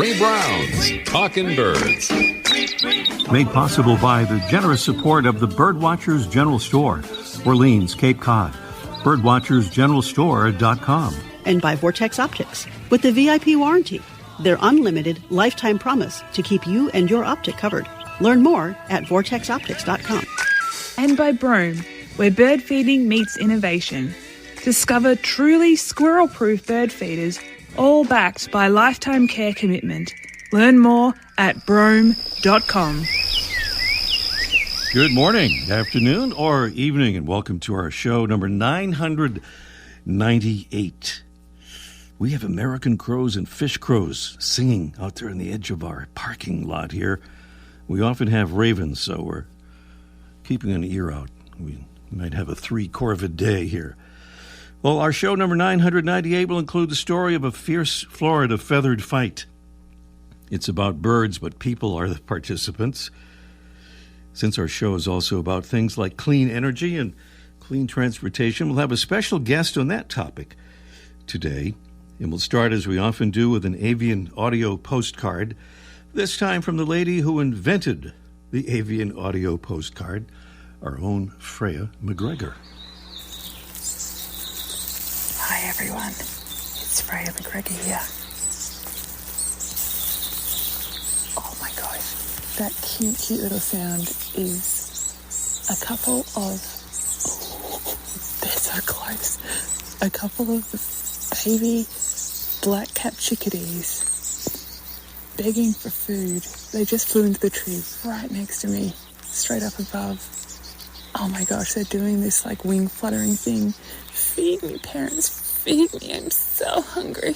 Ray Brown's Talking Birds. Made possible by the generous support of the Birdwatchers General Store, Orleans, Cape Cod. Birdwatchersgeneralstore.com. And by Vortex Optics with the VIP warranty, their unlimited lifetime promise to keep you and your optic covered. Learn more at vortexoptics.com. And by Brome, where bird feeding meets innovation. Discover truly squirrel-proof bird feeders, all backed by lifetime care commitment. Learn more at brome.com. Good morning, afternoon, or evening, and welcome to our show number 998. We have American crows and fish crows singing out there on the edge of our parking lot here. We often have ravens, so we're keeping an ear out. We might have a 3-corvid day here. Well, our show number 998 will include the story of a fierce Florida feathered fight. It's about birds, but people are the participants. Since our show is also about things like clean energy and clean transportation, we'll have a special guest on that topic today. And we'll start, as we often do, with an avian audio postcard, this time from the lady who invented the avian audio postcard, our own Freya McGregor. Hi everyone, it's Freya McGregor here. Oh my gosh, that cute little sound is a couple of, they're so close, a couple of baby black-capped chickadees begging for food. They just flew into the tree right next to me, straight up above. Oh my gosh, they're doing this like wing fluttering thing. Feed me, parents, feed me, I'm so hungry.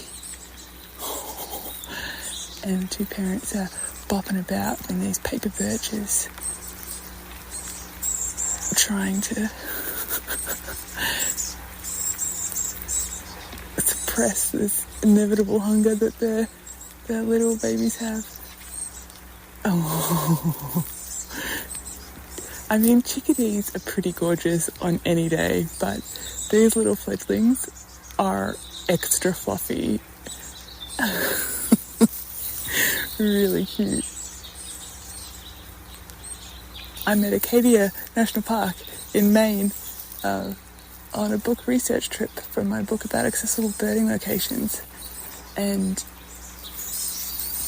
And two parents are bopping about in these paper birches, trying to suppress this inevitable hunger that their little babies have. Oh. I mean, chickadees are pretty gorgeous on any day, but these little fledglings are extra fluffy. Really cute. I'm at Acadia National Park in Maine on a book research trip for my book about accessible birding locations. And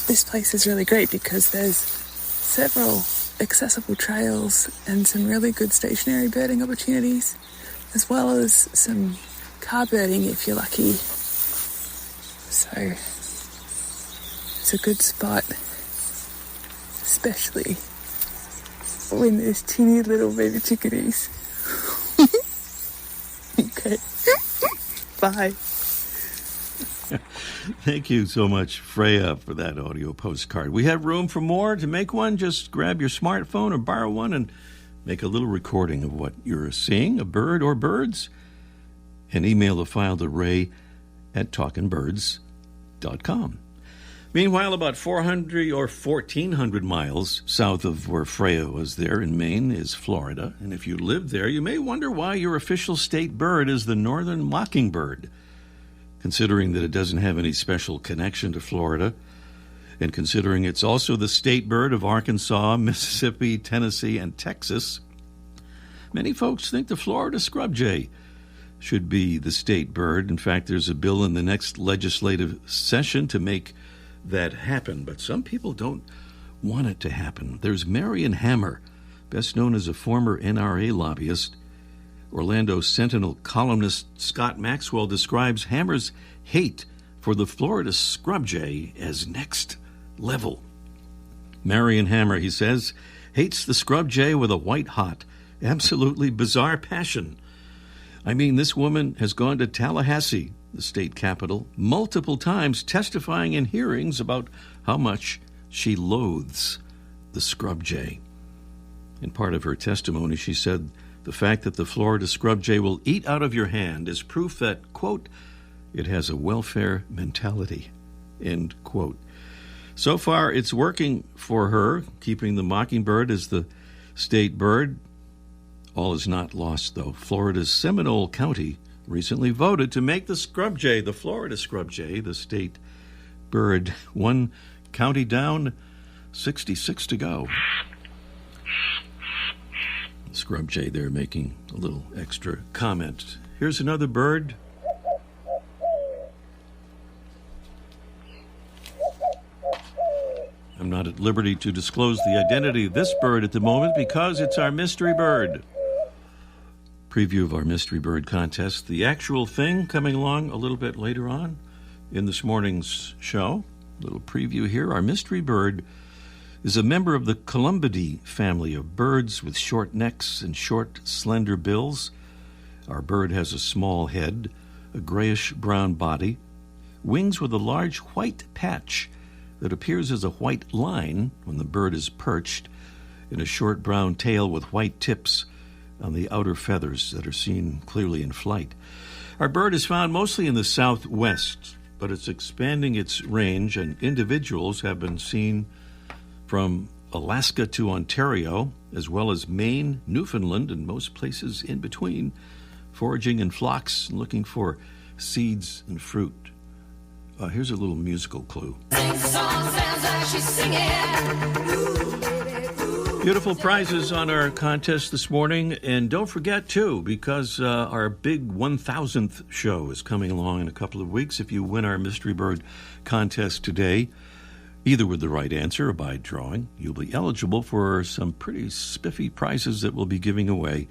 this place is really great because there's several accessible trails and some really good stationary birding opportunities, as well as some car birding if you're lucky. So it's a good spot, especially when there's teeny little baby chickadees. Okay. Bye. Thank you so much, Freya, for that audio postcard. We have room for more. To make one, just grab your smartphone or borrow one and make a little recording of what you're seeing, a bird or birds, and email the file to ray@talkingbirds.com. Meanwhile, about 400 or 1,400 miles south of where Freya was there in Maine is Florida. And if you live there, you may wonder why your official state bird is the northern mockingbird, considering that it doesn't have any special connection to Florida, and considering it's also the state bird of Arkansas, Mississippi, Tennessee, and Texas. Many folks think the Florida scrub jay should be the state bird. In fact, there's a bill in the next legislative session to make that happen, but some people don't want it to happen. There's Marion Hammer, best known as a former NRA lobbyist. Orlando Sentinel columnist Scott Maxwell describes Hammer's hate for the Florida scrub jay as next level. Marion Hammer, he says, hates the scrub jay with a white-hot, absolutely bizarre passion. I mean, this woman has gone to Tallahassee, the state capital, multiple times testifying in hearings about how much she loathes the scrub jay. In part of her testimony, she said, the fact that the Florida scrub jay will eat out of your hand is proof that, quote, it has a welfare mentality, end quote. So far, it's working for her, keeping the mockingbird as the state bird. All is not lost, though. Florida's Seminole County recently voted to make the scrub jay, the Florida scrub jay, the state bird. One counting down, 66 to go. Scrub Jay there making a little extra comment. Here's another bird. I'm not at liberty to disclose the identity of this bird at the moment because it's our mystery bird. Preview of our mystery bird contest. The actual thing coming along a little bit later on in this morning's show. Little preview here. Our mystery bird is a member of the Columbidae family of birds with short necks and short, slender bills. Our bird has a small head, a grayish-brown body, wings with a large white patch that appears as a white line when the bird is perched, and a short brown tail with white tips on the outer feathers that are seen clearly in flight. Our bird is found mostly in the southwest, but it's expanding its range, and individuals have been seen from Alaska to Ontario, as well as Maine, Newfoundland, and most places in between, foraging in flocks and looking for seeds and fruit. Here's a little musical clue. Beautiful prizes on our contest this morning. And don't forget, too, because our big 1,000th show is coming along in a couple of weeks. If you win our Mystery Bird contest today, either with the right answer or by drawing, you'll be eligible for some pretty spiffy prizes that we'll be giving away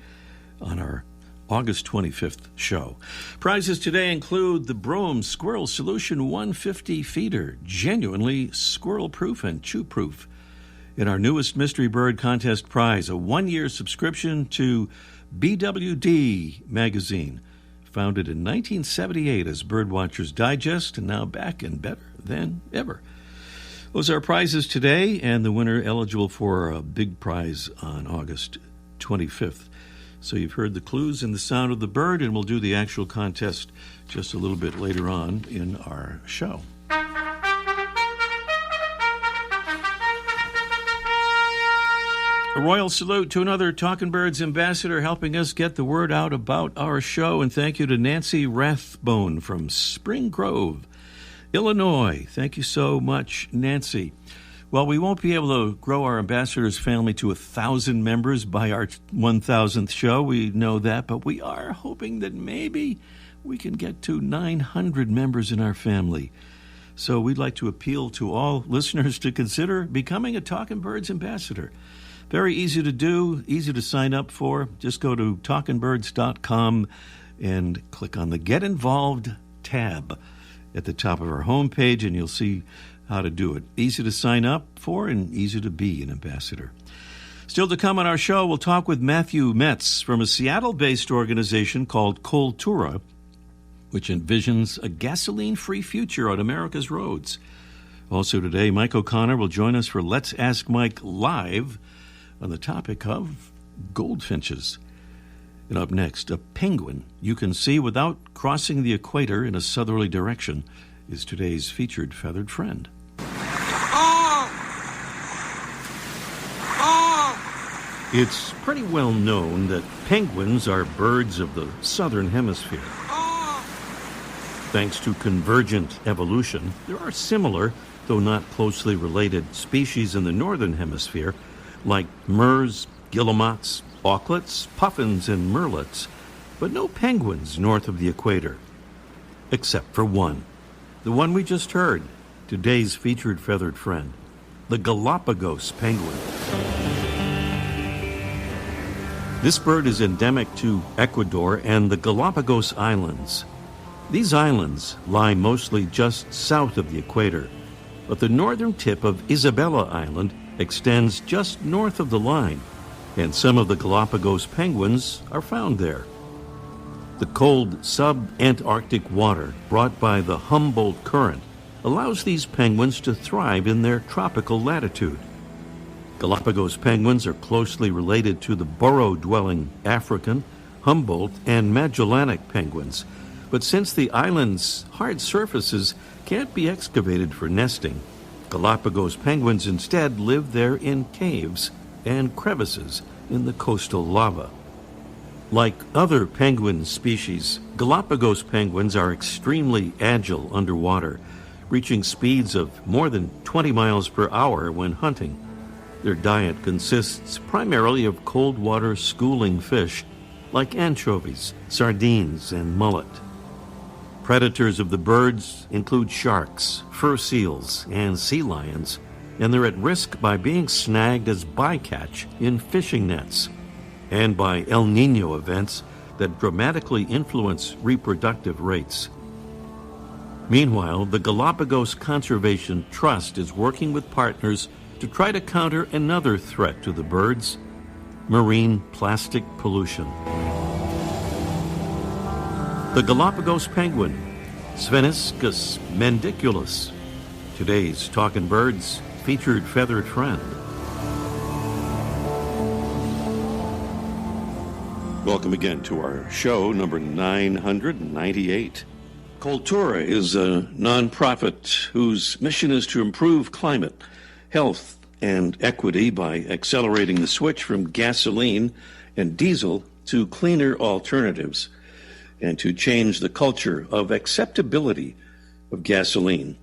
on our August 25th show. Prizes today include the Brome Squirrel Solution 150 feeder, genuinely squirrel-proof and chew-proof. In our newest Mystery Bird contest prize, a one-year subscription to BWD magazine, founded in 1978 as Birdwatcher's Digest, and now back and better than ever. Those are prizes today, and the winner eligible for a big prize on August 25th. So you've heard the clues and the sound of the bird, and we'll do the actual contest just a little bit later on in our show. A royal salute to another Talkin' Birds ambassador helping us get the word out about our show, and thank you to Nancy Rathbone from Spring Grove, Illinois. Thank you so much, Nancy. Well, we won't be able to grow our ambassadors family to 1,000 members by our 1,000th show. We know that, but we are hoping that maybe we can get to 900 members in our family. So we'd like to appeal to all listeners to consider becoming a Talkin' Birds ambassador. Very easy to do, easy to sign up for. Just go to talkinbirds.com and click on the Get Involved tab at the top of our homepage, and you'll see how to do it. Easy to sign up for and easy to be an ambassador. Still to come on our show, we'll talk with Matthew Metz from a Seattle-based organization called Cultura, which envisions a gasoline-free future on America's roads. Also today, Mike O'Connor will join us for Let's Ask Mike Live on the topic of goldfinches. And up next, a penguin you can see without crossing the equator in a southerly direction is today's featured feathered friend. It's pretty well known that penguins are birds of the southern hemisphere. Thanks to convergent evolution, there are similar, though not closely related, species in the northern hemisphere, like murres, guillemots, auklets, puffins, and merlets, but no penguins north of the equator, except for one. The one we just heard, today's featured feathered friend, the Galapagos penguin. This bird is endemic to Ecuador and the Galapagos Islands. These islands lie mostly just south of the equator, but the northern tip of Isabella Island extends just north of the line, and some of the Galapagos penguins are found there. The cold sub-Antarctic water brought by the Humboldt Current allows these penguins to thrive in their tropical latitude. Galapagos penguins are closely related to the burrow-dwelling African, Humboldt, and Magellanic penguins, but since the island's hard surfaces can't be excavated for nesting, Galapagos penguins instead live there in caves and crevices in the coastal lava. Like other penguin species, Galapagos penguins are extremely agile underwater, reaching speeds of more than 20 miles per hour when hunting. Their diet consists primarily of cold water schooling fish like anchovies, sardines, and mullet. Predators of the birds include sharks, fur seals, and sea lions, and they're at risk by being snagged as bycatch in fishing nets and by El Niño events that dramatically influence reproductive rates. Meanwhile, the Galapagos Conservation Trust is working with partners to try to counter another threat to the birds: marine plastic pollution. The Galapagos penguin, Spheniscus mendiculus, today's Talkin' Birds featured feathered friend. Welcome again to our show, number 998. Cultura is a nonprofit whose mission is to improve climate, health, and equity by accelerating the switch from gasoline and diesel to cleaner alternatives, and to change the culture of acceptability of gasoline.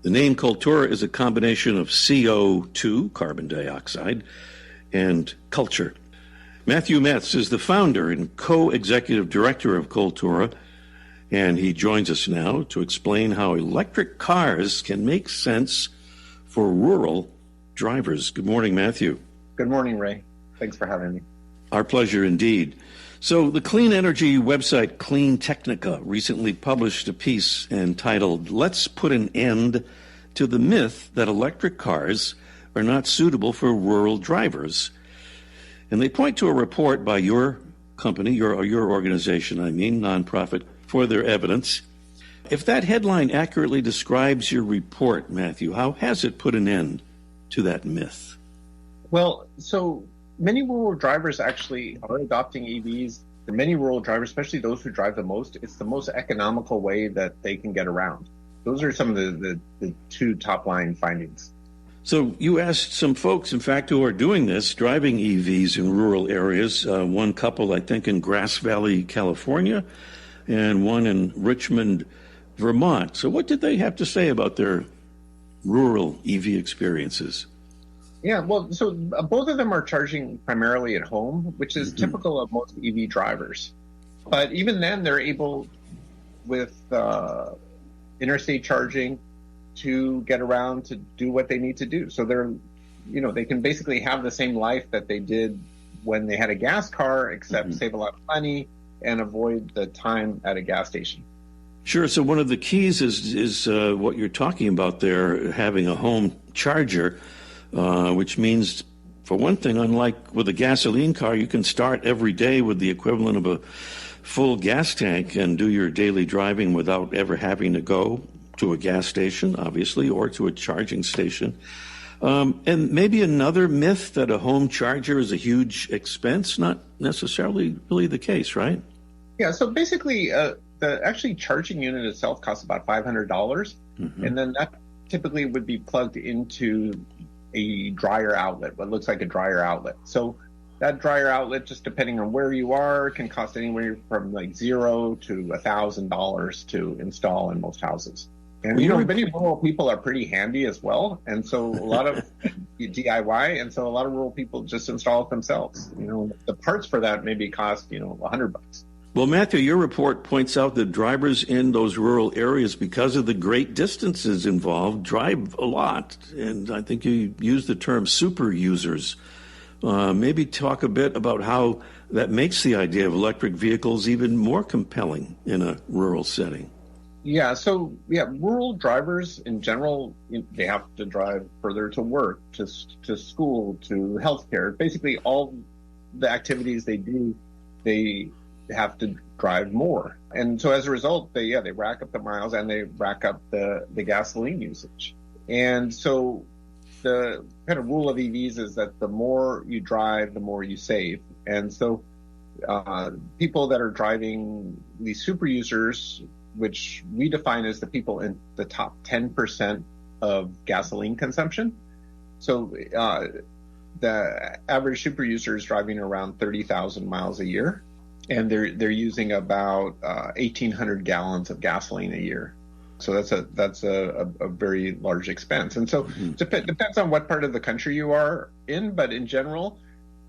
The name Cultura is a combination of CO2, carbon dioxide, and culture. Matthew Metz is the founder and co-executive director of Cultura, and he joins us now to explain how electric cars can make sense for rural drivers. Good morning, Matthew. Good morning, Ray. Thanks for having me. Our pleasure indeed. So the clean energy website Clean Technica recently published a piece entitled, "Let's Put an End to the Myth That Electric Cars Are Not Suitable for Rural Drivers." And they point to a report by your company, your organization, nonprofit, for their evidence. If that headline accurately describes your report, Matthew, how has it put an end to that myth? Well, so many rural drivers actually are adopting EVs. For many rural drivers, especially those who drive the most, it's the most economical way that they can get around. Those are some of the two top line findings. So you asked some folks, in fact, who are doing this, driving EVs in rural areas, one couple, I think, in Grass Valley, California, and one in Richmond, Vermont. So what did they have to say about their rural EV experiences? Yeah, well, so both of them are charging primarily at home, which is typical of most EV drivers. But even then, they're able, with interstate charging, to get around to do what they need to do. So they can basically have the same life that they did when they had a gas car, except save a lot of money and avoid the time at a gas station. Sure. So one of the keys is what you're talking about there, having a home charger, which means, for one thing, unlike with a gasoline car, you can start every day with the equivalent of a full gas tank and do your daily driving without ever having to go to a gas station, obviously, or to a charging station. And maybe another myth that a home charger is a huge expense, not necessarily really the case, right? Yeah, so basically, the actually charging unit itself costs about $500, and then that typically would be plugged into a dryer outlet, what looks like a dryer outlet. So that dryer outlet, just depending on where you are, can cost anywhere from like $0 to $1,000 to install in most houses. And, many rural people are pretty handy as well. And so a lot of DIY, and so a lot of rural people just install it themselves. The parts for that maybe cost, $100. Well, Matthew, your report points out that drivers in those rural areas, because of the great distances involved, drive a lot. And I think you used the term super users. Maybe talk a bit about how that makes the idea of electric vehicles even more compelling in a rural setting. Yeah, rural drivers in general, they have to drive further to work, to school, to healthcare. Basically, all the activities they do, they have to drive more. And so as a result, they rack up the miles and they rack up the gasoline usage. And so the kind of rule of EVs is that the more you drive, the more you save. And so people that are driving these super users, which we define as the people in the top 10% of gasoline consumption. So the average super user is driving around 30,000 miles a year, and they're using about 1,800 gallons of gasoline a year. So that's a very large expense. And so depends on what part of the country you are in, but in general,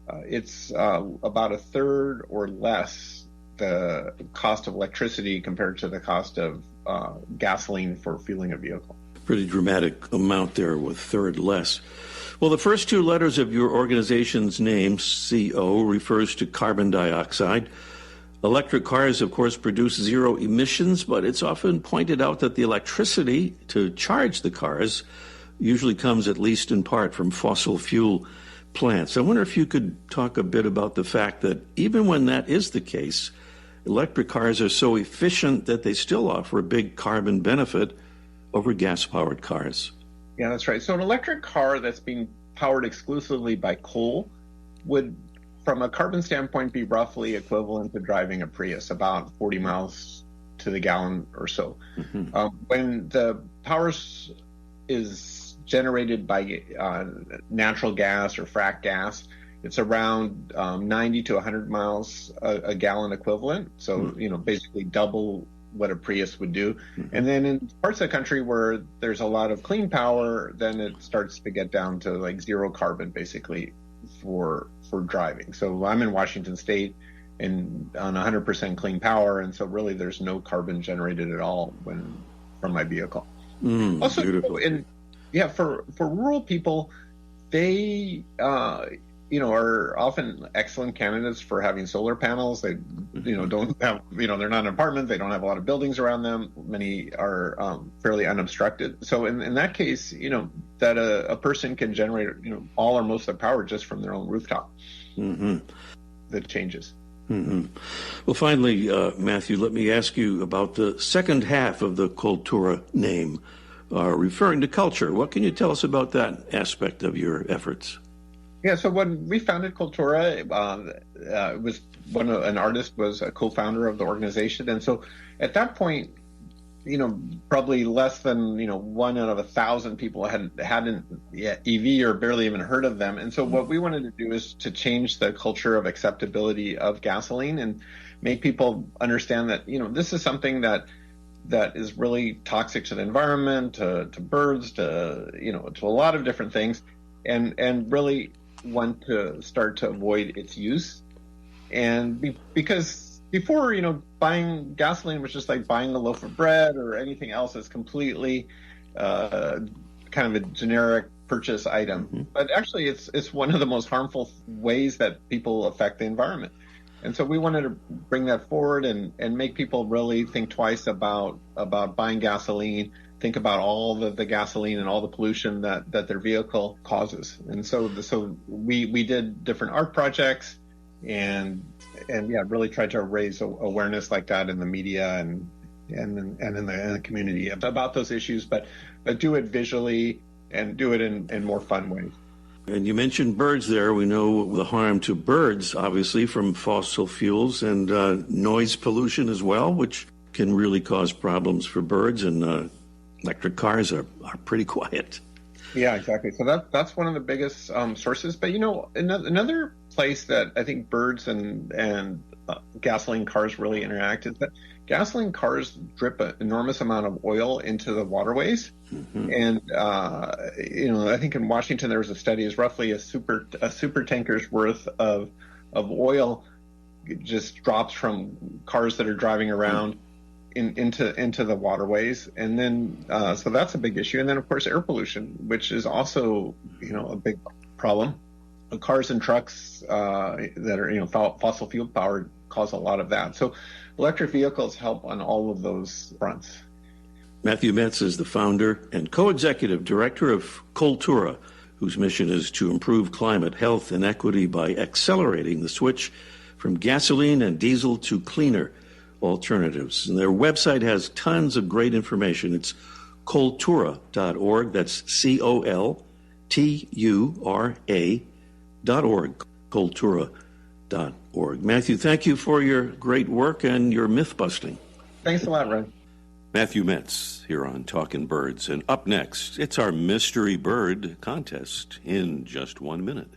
it's about a third or less the cost of electricity compared to the cost of gasoline for fueling a vehicle. Pretty dramatic amount there with third less. Well, the first two letters of your organization's name, CO, refers to carbon dioxide. Electric cars, of course, produce zero emissions, but it's often pointed out that the electricity to charge the cars usually comes at least in part from fossil fuel plants. I wonder if you could talk a bit about the fact that even when that is the case, electric cars are so efficient that they still offer a big carbon benefit over gas-powered cars. Yeah, that's right. So an electric car that's being powered exclusively by coal would, from a carbon standpoint, be roughly equivalent to driving a Prius, about 40 miles to the gallon or so. When the power is generated by natural gas or frack gas, it's around 90 to 100 miles a gallon equivalent. So, basically double what a Prius would do. And then in parts of the country where there's a lot of clean power, then it starts to get down to like zero carbon basically for driving. So I'm in Washington State and on 100% clean power, and so really there's no carbon generated at all from my vehicle. Also, beautiful. For rural people, they are often excellent candidates for having solar panels. They don't have, they're not in an apartment, they don't have a lot of buildings around them. Many are fairly unobstructed. So in that case, that a person can generate, all or most of the power just from their own rooftop. That changes. Well, finally, Matthew, let me ask you about the second half of the Cultura name, referring to culture. What can you tell us about that aspect of your efforts? Yeah, so when we founded Cultura, it was an artist was a co-founder of the organization, and so at that point, probably less than 1 out of 1,000 people hadn't yet EV or barely even heard of them. And so what we wanted to do is to change the culture of acceptability of gasoline and make people understand that this is something that is really toxic to the environment, to birds, to a lot of different things, and really want to start to avoid its use. And because before, buying gasoline was just like buying a loaf of bread or anything else. It's completely kind of a generic purchase item. But actually, it's one of the most harmful ways that people affect the environment. And so we wanted to bring that forward and make people really think twice about buying gasoline, think about all the gasoline and all the pollution that their vehicle causes. And so we did different art projects and really tried to raise awareness like that in the media and in the community about those issues, but do it visually and do it in more fun ways. And you mentioned birds there. We know the harm to birds, obviously, from fossil fuels and noise pollution as well, which can really cause problems for birds. And electric cars are pretty quiet. Yeah, exactly. So that's one of the biggest sources. But another place that I think birds and gasoline cars really interact is that gasoline cars drip an enormous amount of oil into the waterways. And I think in Washington there was a study is roughly a super tanker's worth of oil just drops from cars that are driving around into the waterways. And then so that's a big issue. And then of course air pollution, which is also a big problem. Cars and trucks that are fossil fuel powered cause a lot of that. So electric vehicles help on all of those fronts. Matthew Metz is the founder and co-executive director of Cultura, whose mission is to improve climate, health, and equity by accelerating the switch from gasoline and diesel to cleaner alternatives. And their website has tons of great information. It's Cultura.org. That's COLTURA.org. Cultura.org. Matthew, thank you for your great work and your myth busting. Thanks a lot, Ren. Matthew Metz here on Talkin' Birds. And up next, it's our Mystery Bird contest in just 1 minute.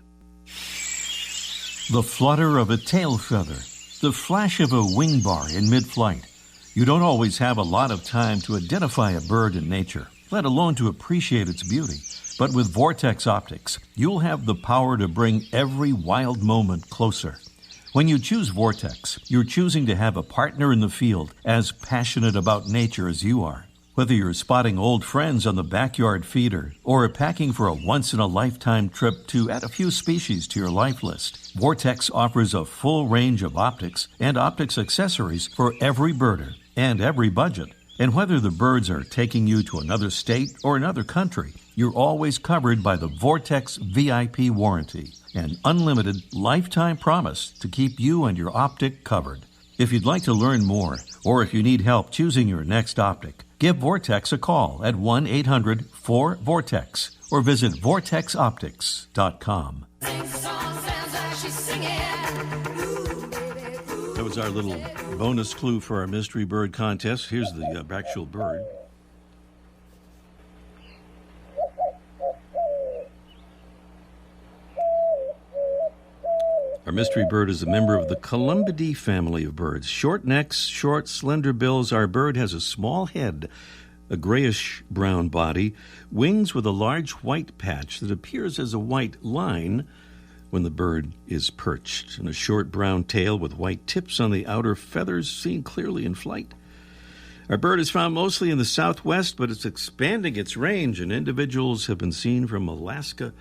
The flutter of a tail feather, the flash of a wing bar in mid-flight. You don't always have a lot of time to identify a bird in nature, let alone to appreciate its beauty. But with Vortex Optics, you'll have the power to bring every wild moment closer. When you choose Vortex, you're choosing to have a partner in the field as passionate about nature as you are. Whether you're spotting old friends on the backyard feeder or packing for a once-in-a-lifetime trip to add a few species to your life list, Vortex offers a full range of optics and optics accessories for every birder and every budget. And whether the birds are taking you to another state or another country, you're always covered by the Vortex VIP warranty, an unlimited lifetime promise to keep you and your optic covered. If you'd like to learn more, or if you need help choosing your next optic, give Vortex a call at 1-800-4VORTEX or visit vortexoptics.com. That was our little bonus clue for our mystery bird contest. Here's the actual bird. Our mystery bird is a member of the Columbidae family of birds. Short necks, short, slender bills. Our bird has a small head, a grayish-brown body, wings with a large white patch that appears as a white line when the bird is perched, and a short brown tail with white tips on the outer feathers seen clearly in flight. Our bird is found mostly in the southwest, but it's expanding its range, and individuals have been seen from Alaska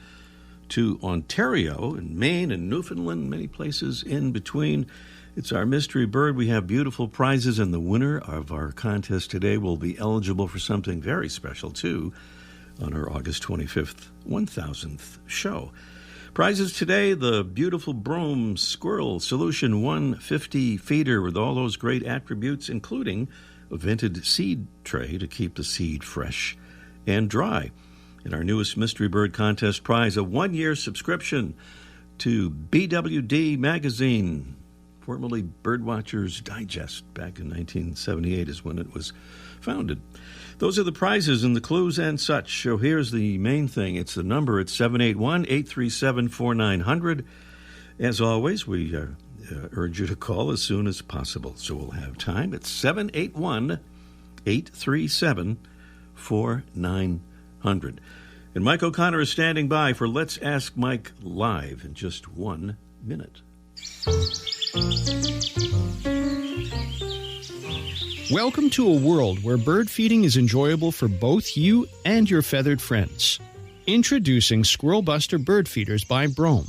to Ontario and Maine and Newfoundland, many places in between. It's our mystery bird. We have beautiful prizes, and the winner of our contest today will be eligible for something very special, too, on our August 25th, 1000th show. Prizes today, the beautiful Brome Squirrel Solution 150 feeder with all those great attributes, including a vented seed tray to keep the seed fresh and dry. And our newest Mystery Bird Contest prize, a 1-year subscription to BWD Magazine, formerly Birdwatcher's Digest. Back in 1978 is when it was founded. Those are the prizes and the clues and such. So here's the main thing. It's the number. It's 781-837-4900. As always, we urge you to call as soon as possible, so we'll have time. It's 781-837-4900. And Mike O'Connor is standing by for Let's Ask Mike Live in just 1 minute. Welcome to a world where bird feeding is enjoyable for both you and your feathered friends. Introducing Squirrel Buster Bird Feeders by Brome.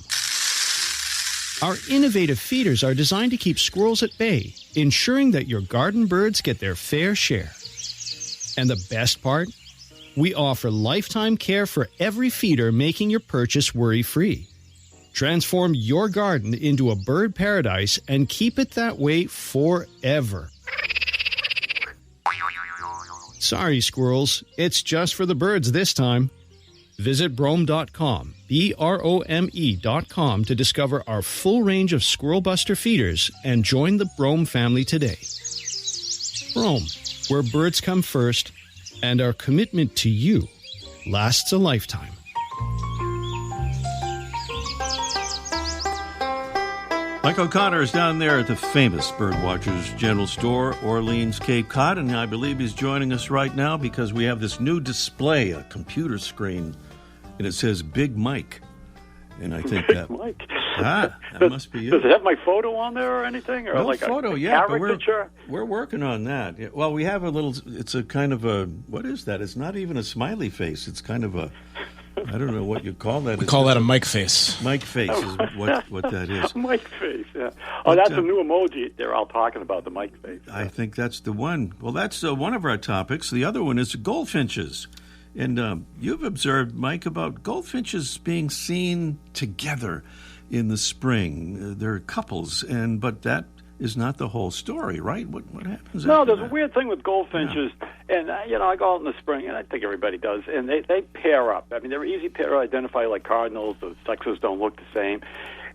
Our innovative feeders are designed to keep squirrels at bay, ensuring that your garden birds get their fair share. And the best part? We offer lifetime care for every feeder, making your purchase worry-free. Transform your garden into a bird paradise and keep it that way forever. Sorry, squirrels, it's just for the birds this time. Visit Brome.com, BROME.com, to discover our full range of Squirrel Buster feeders and join the Brome family today. Brome, where birds come first, and our commitment to you lasts a lifetime. Mike O'Connor is down there at the famous Birdwatchers General Store, Orleans, Cape Cod, and I believe he's joining us right now because we have this new display, a computer screen, and it says Big Mike. And I think that Mike. That must be it. Does it have my photo on there or anything? Or no like photo, a yeah. caricature? But we're working on that. Yeah, well, we have a little. It's a kind of a. What is that? It's not even a smiley face. It's kind of a. I don't know what you call that. We call that a Mike face. Mike face is what that is. Mike face, yeah. Oh, that's a new emoji they're all talking about, the Mike face. I think that's the one. Well, that's one of our topics. The other one is goldfinches. And you've observed, Mike, about goldfinches being seen together in the spring. They're couples, but that is not the whole story, right? What happens? No, there's a weird thing with goldfinches, and I go out in the spring, and I think everybody does, and they pair up. I mean, they're easy pair to identify, like cardinals. The sexes don't look the same.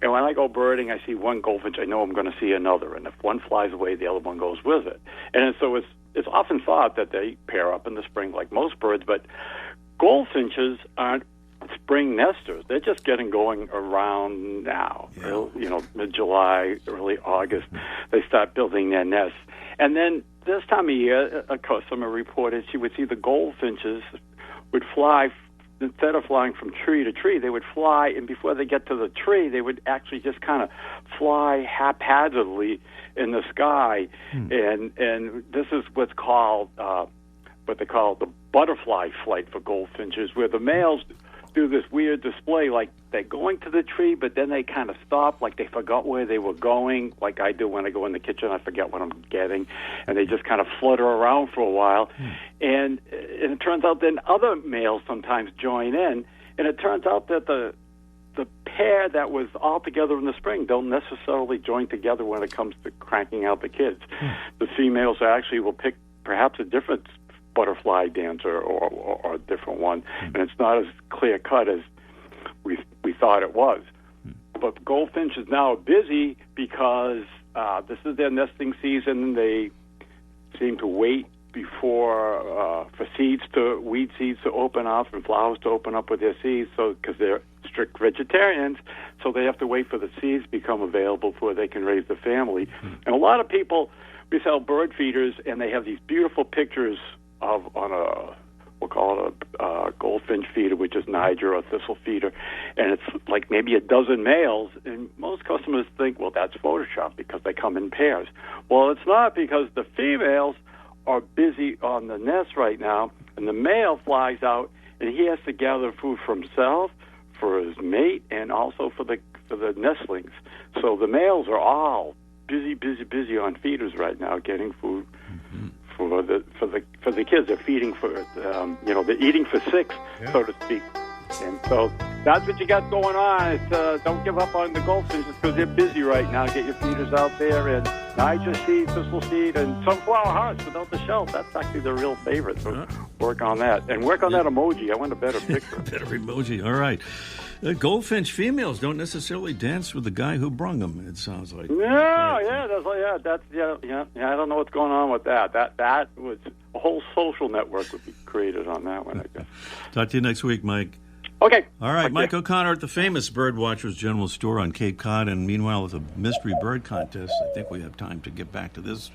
And when I go birding, I see one goldfinch, I know I'm going to see another, and if one flies away, the other one goes with it. And so it's often thought that they pair up in the spring like most birds, but goldfinches aren't spring nesters. They're just getting going around now. Yeah. Mid-July, early August, they start building their nests. And then this time of year, a customer reported she would see the goldfinches would fly. Instead of flying from tree to tree, they would fly, and before they get to the tree, they would actually just kind of fly haphazardly in the sky. And this is what's called what they call the butterfly flight for goldfinches, where the males do this weird display, like they're going to the tree, but then they kind of stop, like they forgot where they were going, like I do when I go in the kitchen. I forget what I'm getting, and they just kind of flutter around for a while. And it turns out then other males sometimes join in, and it turns out that the pair that was all together in the spring don't necessarily join together when it comes to cranking out the kids. The females actually will pick perhaps a different butterfly dancer or a different one, and it's not as clear cut as we thought it was. But goldfinch is now busy because this is their nesting season. They seem to wait before for weed seeds to open up and flowers to open up with their seeds. So because they're strict vegetarians, so they have to wait for the seeds to become available before they can raise the family. And a lot of people, we sell bird feeders, and they have these beautiful pictures we'll call it a goldfinch feeder, which is Niger or thistle feeder, and it's like maybe a dozen males, and most customers think, well, that's Photoshop because they come in pairs. Well, it's not, because the females are busy on the nest right now, and the male flies out, and he has to gather food for himself, for his mate, and also for the nestlings. So the males are all busy on feeders right now, getting food for the kids. They're feeding for they're eating for six, so to speak. And so that's what you got going on. It's, don't give up on the goldfinches because they're busy right now. Get your feeders out there, and Niger seed, thistle seed, and sunflower hearts without the shells. That's actually their real favorite. So work on that, and work on that emoji. I want a better picture. Better emoji. All right. Goldfinch females don't necessarily dance with the guy who brung them, it sounds like. I don't know what's going on with that. That was a whole social network would be created on that one, I guess. Talk to you next week, Mike. Okay. All right, Mike O'Connor at the famous Bird Watchers General Store on Cape Cod, and meanwhile with the mystery bird contest, I think we have time to get back to this.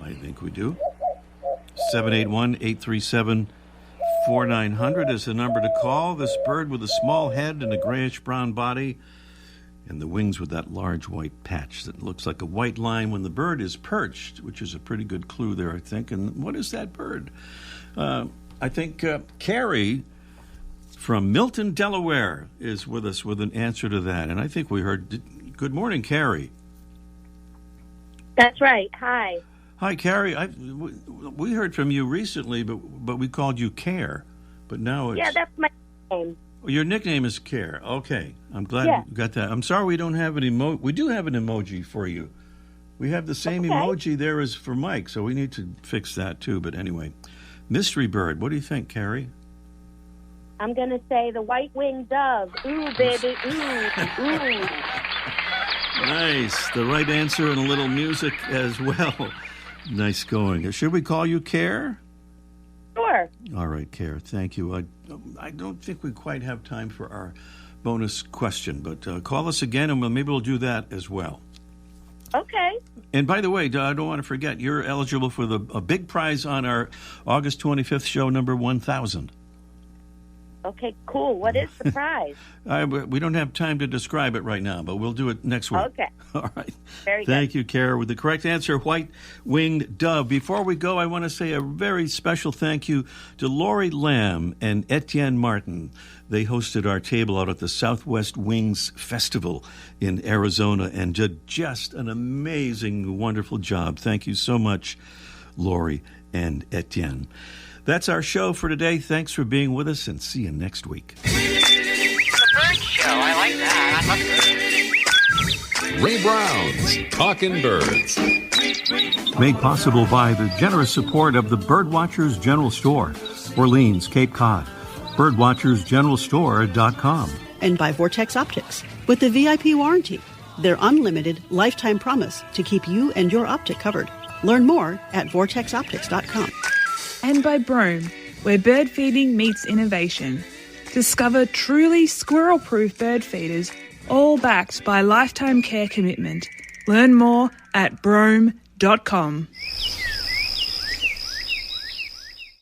I think we do. 781-837-4900 is the number to call. This bird with a small head and a grayish-brown body, and the wings with that large white patch that looks like a white line when the bird is perched, which is a pretty good clue there, I think. And what is that bird? I think Carrie from Milton, Delaware, is with us with an answer to that. And I think we heard... Good morning, Carrie. That's right. Hi. Hi, Carrie. We heard from you recently, but we called you Care. But now it's... Yeah, that's my name. Your nickname is Care. Okay. I'm glad you got that. I'm sorry we don't have an emoji. We do have an emoji for you. We have the same emoji there as for Mike, so we need to fix that too. But anyway, mystery bird. What do you think, Carrie? I'm going to say the white-winged dove. Ooh, baby, ooh, ooh. Nice. The right answer and a little music as well. Nice going. Should we call you Care? Sure. All right, Care. Thank you. I don't think we quite have time for our bonus question, but call us again, and maybe we'll do that as well. Okay. And by the way, I don't want to forget, you're eligible for a big prize on our August 25th show, number 1000. Okay, cool. What is the prize? We don't have time to describe it right now, but we'll do it next week. Okay. All right. Very good. Thank you, Kara. With the correct answer, white-winged dove. Before we go, I want to say a very special thank you to Lori Lamb and Etienne Martin. They hosted our table out at the Southwest Wings Festival in Arizona and did just an amazing, wonderful job. Thank you so much, Lori and Etienne. That's our show for today. Thanks for being with us, and see you next week. The bird show. I like that. I love it. Ray Brown's Talkin' Birds. Made possible by the generous support of the Birdwatchers General Store, Orleans, Cape Cod. Birdwatchersgeneralstore.com. And by Vortex Optics with the VIP warranty, their unlimited lifetime promise to keep you and your optic covered. Learn more at vortexoptics.com. And by Brome, where bird feeding meets innovation. Discover truly squirrel-proof bird feeders, all backed by lifetime care commitment. Learn more at brome.com.